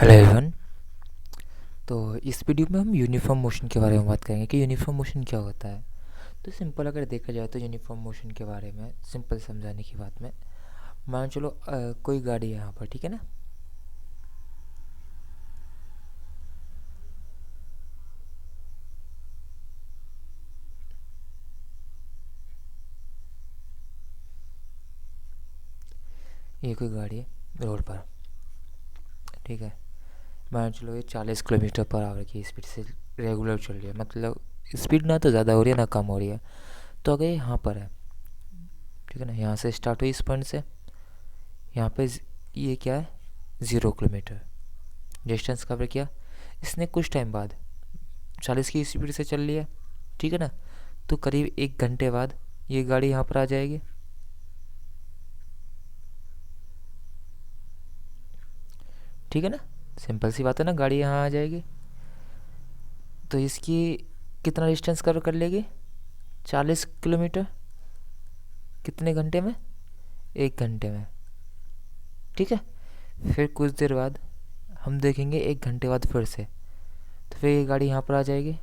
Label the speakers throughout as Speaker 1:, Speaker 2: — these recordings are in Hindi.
Speaker 1: Hello everyone. तो इस वीडियो में हम यूनिफॉर्म मोशन के बारे में बात करेंगे कि यूनिफॉर्म मोशन क्या होता है। तो सिंपल अगर देखा जाए तो यूनिफॉर्म मोशन के बारे में सिंपल समझाने की बात में मान चलो कोई गाड़ी है यहाँ पर, ठीक है ना। ये कोई गाड़ी है रोड पर, ठीक है। मान चलो ये 40 किलोमीटर पर आवर की स्पीड से रेगुलर चल रही है, मतलब स्पीड ना तो ज़्यादा हो रही है ना कम हो रही है। तो अगर ये यहाँ पर है, ठीक है ना, यहाँ से स्टार्ट हुई इस पॉइंट से, यहाँ पे ये क्या है 0 किलोमीटर डिस्टेंस कवर किया इसने। कुछ टाइम बाद 40 की स्पीड से चल रही है, ठीक है ना। तो करीब 1 घंटे बाद ये गाड़ी यहाँ पर आ जाएगी, ठीक है ना। सिंपल सी बात है ना, गाड़ी यहाँ आ जाएगी। तो इसकी कितना डिस्टेंस कवर कर लेगी 40 किलोमीटर, कितने घंटे में, 1 घंटे में, ठीक है। फिर कुछ देर बाद हम देखेंगे 1 घंटे बाद फिर से, तो फिर ये गाड़ी यहाँ पर आ जाएगी,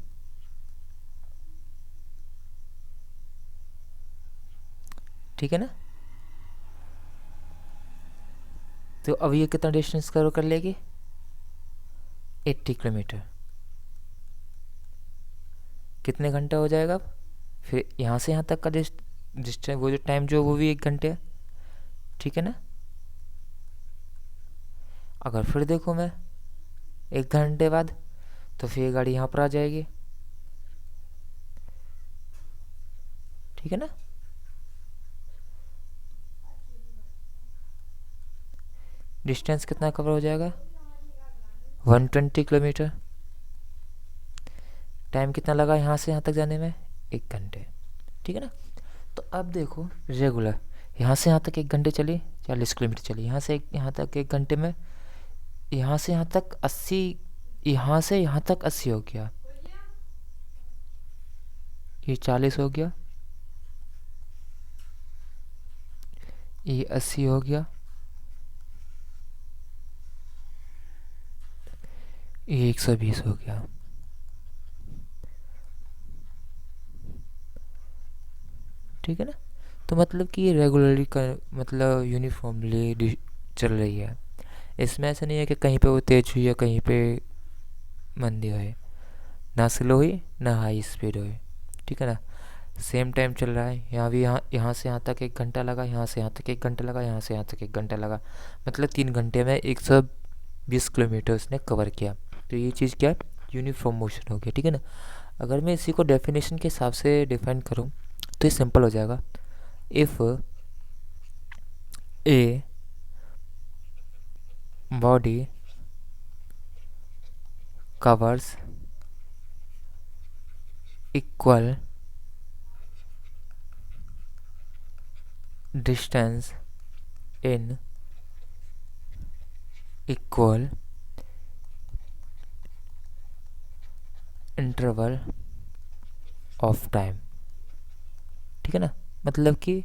Speaker 1: ठीक है ना। तो अब ये कितना डिस्टेंस कवर कर लेगी 80 किलोमीटर, कितने घंटा हो जाएगा अब। फिर यहाँ से यहाँ तक का डिस्टेंस वो जो टाइम जो वो भी 1 घंटे है, ठीक है ना। अगर फिर देखूँ मैं 1 घंटे बाद, तो फिर ये गाड़ी यहाँ पर आ जाएगी, ठीक है ना। डिस्टेंस कितना कवर हो जाएगा 120 किलोमीटर। टाइम कितना लगा यहाँ से यहाँ तक जाने में 1 घंटे, ठीक है ना। तो अब देखो रेगुलर यहाँ से यहाँ तक 1 घंटे चली, 40 किलोमीटर चली, यहाँ से यहाँ तक 1 घंटे में, यहाँ से यहाँ तक 80, यहाँ से यहाँ तक 80 हो गया, ये 40 हो गया, ये 80 हो गया, ये 120 हो गया, ठीक है ना। तो मतलब कि ये रेगुलरली मतलब यूनिफॉर्मली चल रही है। इसमें ऐसा नहीं है कि कहीं पे वो तेज हुई या कहीं पे मंदी हुई, ना स्लो हुई ना हाई स्पीड हुई, ठीक है ना। सेम टाइम चल रहा है, यहाँ भी यहाँ से यहाँ तक 1 घंटा लगा, यहाँ से यहाँ तक 1 घंटा लगा, यहाँ से यहाँ तक 1 घंटा लगा, मतलब 3 घंटे में 120 किलोमीटर उसने कवर किया। तो ये चीज़ क्या है, यूनिफॉर्म मोशन हो गया, ठीक है ना। अगर मैं इसी को डेफिनेशन के हिसाब से डिफाइन करूँ तो ये सिंपल हो जाएगा। If a body covers equal distance in equal interval of time, ठीक है ना। मतलब कि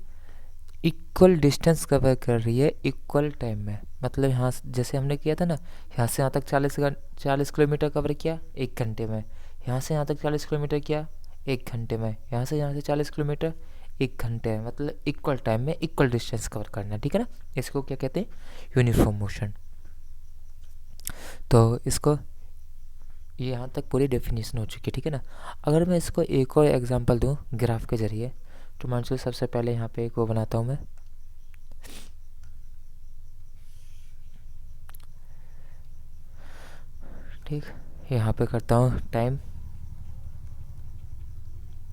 Speaker 1: इक्वल डिस्टेंस कवर कर रही है इक्वल टाइम में, मतलब यहाँ जैसे हमने किया था ना, यहाँ से यहाँ तक 40 किलोमीटर कवर किया 1 घंटे में, यहाँ से यहाँ तक 40 किलोमीटर किया 1 घंटे में, यहाँ से 40 किलोमीटर 1 घंटे में, मतलब इक्वल टाइम में इक्वल डिस्टेंस कवर करना, ठीक है ना। इसको क्या कहते हैं, यूनिफॉर्म मोशन। तो इसको ये यहाँ तक पूरी डेफिनेशन हो चुकी है, ठीक है ना। अगर मैं इसको एक और एग्जांपल दूँ ग्राफ के ज़रिए, तो मान लो सबसे पहले यहाँ पे एक वो बनाता हूँ मैं, ठीक। यहाँ पे करता हूँ टाइम,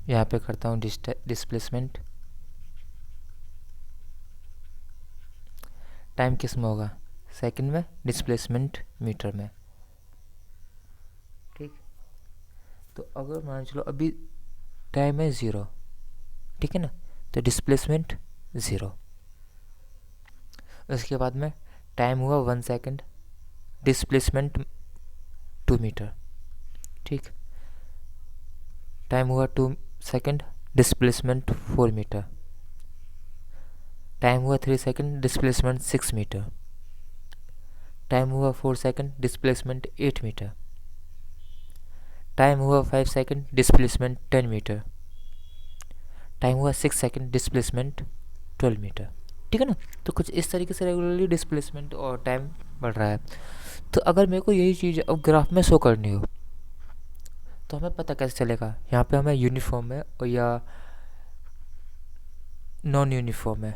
Speaker 1: यहाँ पे करता हूँ डिस्प्लेसमेंट। टाइम किस में होगा, सेकंड में, डिस्प्लेसमेंट मीटर में, ठीक। तो अगर मान चलो अभी टाइम है 0, ठीक है ना, तो डिस्प्लेसमेंट 0। उसके बाद में टाइम हुआ 1 सेकंड, डिस्प्लेसमेंट 2 मीटर, ठीक। टाइम हुआ 2 सेकंड, डिस्प्लेसमेंट 4 मीटर। टाइम हुआ 3 सेकंड, डिस्प्लेसमेंट 6 मीटर। टाइम हुआ 4 सेकंड, डिस्प्लेसमेंट 8 मीटर। टाइम हुआ 5 सेकंड, डिस्प्लेसमेंट 10 मीटर। टाइम हुआ 6 सेकंड, डिस्प्लेसमेंट 12 मीटर। ठीक है ना। तो कुछ इस तरीके से रेगुलरली डिस्प्लेसमेंट और टाइम बढ़ रहा है। तो अगर मेरे को यही चीज़ अब ग्राफ में शो करनी हो तो हमें पता कैसे चलेगा यहाँ पे हमें यूनिफॉर्म है और या नॉन यूनिफॉर्म है।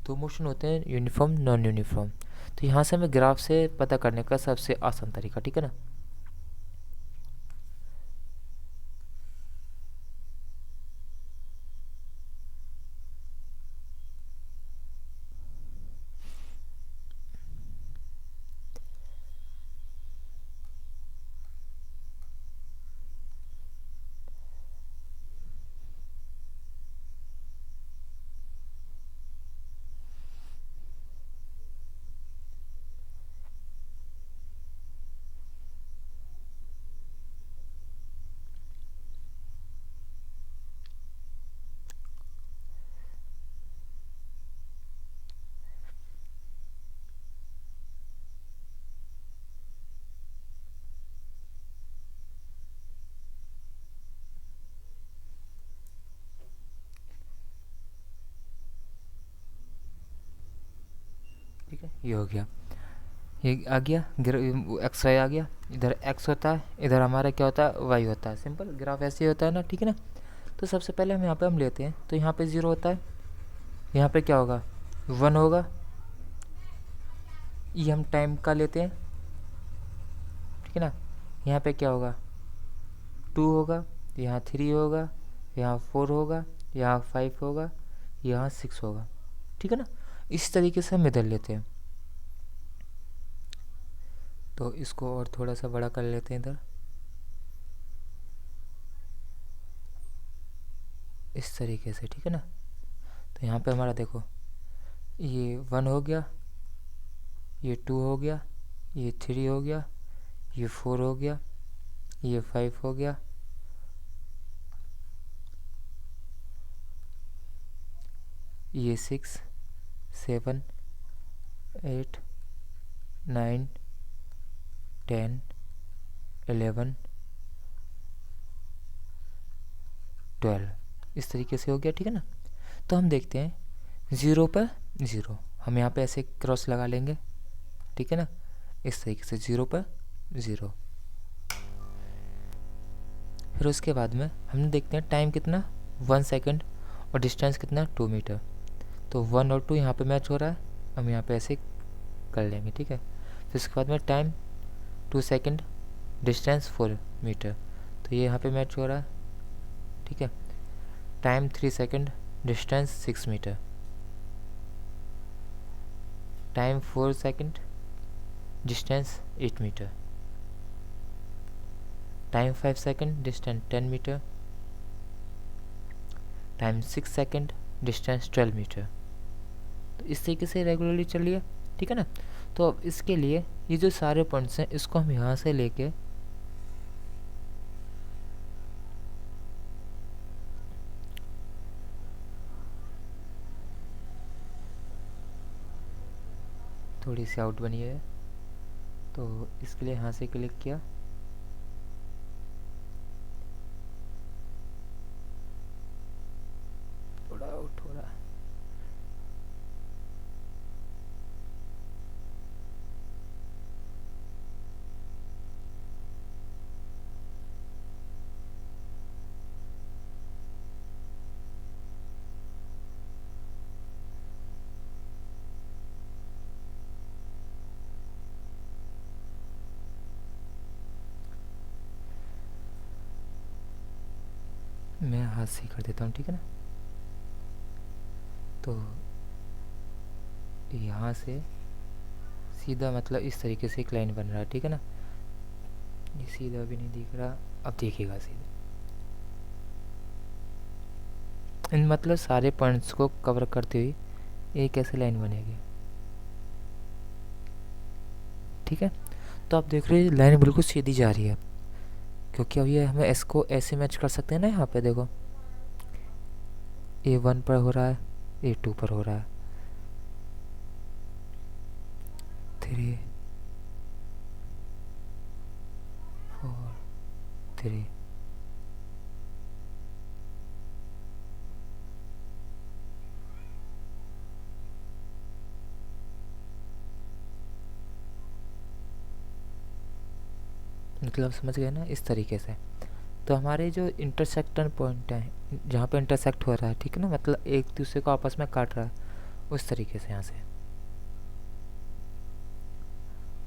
Speaker 1: दो मोशन होते हैं, यूनिफॉर्म नॉन यूनिफॉर्म। तो यहाँ से हमें ग्राफ से पता करने का सबसे आसान तरीका, ठीक है ना। ठीक है, ये हो गया, ये आ गया एक्स वाई आ गया। इधर एक्स होता है, इधर हमारा क्या होता है, वाई होता है। सिंपल ग्राफ ऐसे ही होता है ना, ठीक है ना। तो सबसे पहले हम यहाँ पे हम लेते हैं, तो यहाँ पे 0 होता है, यहाँ पे क्या होगा 1 होगा। ये हम टाइम का लेते हैं, ठीक है ना। यहाँ पे क्या होगा 2 होगा, यहाँ 3 होगा, यहाँ 4 होगा, यहाँ 5 होगा, यहाँ 6 होगा, ठीक है ना। इस तरीके से हम इधर लेते हैं। तो इसको और थोड़ा सा बड़ा कर लेते हैं इधर, इस तरीके से, ठीक है ना। तो यहाँ पे हमारा देखो ये 1 हो गया, ये 2 हो गया, ये 3 हो गया, ये 4 हो गया, ये 5 हो गया, ये 6 7 8 9 10 11 12, इस तरीके से हो गया, ठीक है ना। तो हम देखते हैं 0 पर 0, हम यहाँ पे ऐसे क्रॉस लगा लेंगे, ठीक है ना। इस तरीके से 0 पर 0। फिर उसके बाद में हम देखते हैं टाइम कितना 1 सेकंड और डिस्टेंस कितना 2 मीटर। तो 1 और 2 यहाँ पे मैच हो रहा है, हम यहाँ पे ऐसे कर लेंगे, ठीक है। फिर उसके बाद में टाइम 2 सेकंड, डिस्टेंस 4 मीटर, तो ये यहाँ पे मैच हो रहा है, ठीक है। Time 3 second, distance 6 metre. Time 4 second, distance 8 metre. Time 5 second, distance 10 metre. Time 6 second, distance 12 metre. तो इस तरीके से रेगुलरली चलिए, ठीक है ना। तो अब इसके लिए ये जो सारे पॉइंट्स हैं इसको हम यहाँ से लेके थोड़ी सी आउट बनी है, तो इसके लिए यहाँ से क्लिक किया, थोड़ा आउट हो रहा है। मैं हाथ से ही कर देता हूँ, ठीक है ना। तो यहाँ से सीधा मतलब इस तरीके से एक लाइन बन रहा है, ठीक है ना। ये सीधा भी नहीं दिख रहा, अब देखिएगा सीधा। इन मतलब सारे पॉइंट्स को कवर करते हुए एक ऐसे लाइन बनेगी, ठीक है। तो आप देख रहे हैं लाइन बिल्कुल सीधी जा रही है, क्योंकि अब ये हमें एस को ऐसे मैच कर सकते हैं ना। यहाँ पे देखो A1 पर हो रहा है, A2 पर हो रहा है, 3 3। मतलब समझ गए ना, इस तरीके से। तो हमारे जो इंटरसेक्शन पॉइंट हैं जहाँ पे इंटरसेक्ट हो रहा है, ठीक है ना, मतलब एक दूसरे को आपस में काट रहा है, उस तरीके से यहाँ से।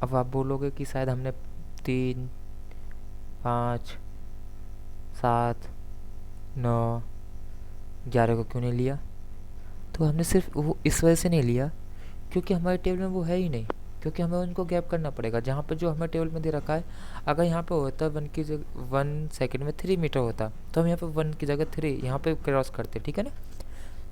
Speaker 1: अब आप बोलोगे कि शायद हमने 3, 5, 7, 9, 11 को क्यों नहीं लिया? तो हमने सिर्फ वो इस वजह से नहीं लिया क्योंकि हमारे टेबल में वो है ही नहीं, क्योंकि हमें उनको गैप करना पड़ेगा। जहाँ पे जो हमें टेबल में दे रखा है, अगर यहाँ पे होता 1 सेकंड में 3 मीटर होता, तो हम यहाँ पे 1 की जगह 3 यहाँ पे क्रॉस करते, ठीक है ना।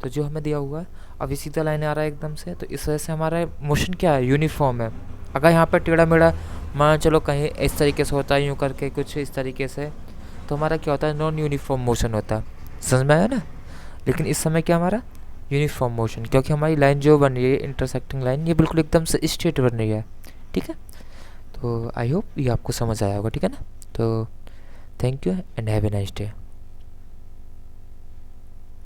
Speaker 1: तो जो हमें दिया हुआ है अब इसी सीधा लाइन आ रहा है एकदम से, तो इस वजह से हमारा मोशन क्या है, यूनिफॉर्म है। अगर यहाँ पर टेढ़ा मेढ़ा मान चलो कहीं इस तरीके से होता है, यूँ करके कुछ इस तरीके से, तो हमारा क्या होता है, नॉन यूनिफॉर्म मोशन होता है। समझ में आया ना। लेकिन इस समय क्या हमारा यूनिफॉर्म मोशन, क्योंकि हमारी लाइन जो बन रही है इंटरसेक्टिंग लाइन, ये बिल्कुल एकदम से स्ट्रेट बन रही है, ठीक है। तो आई होप ये आपको समझ आया होगा, ठीक है ना। तो thank you and have a nice day.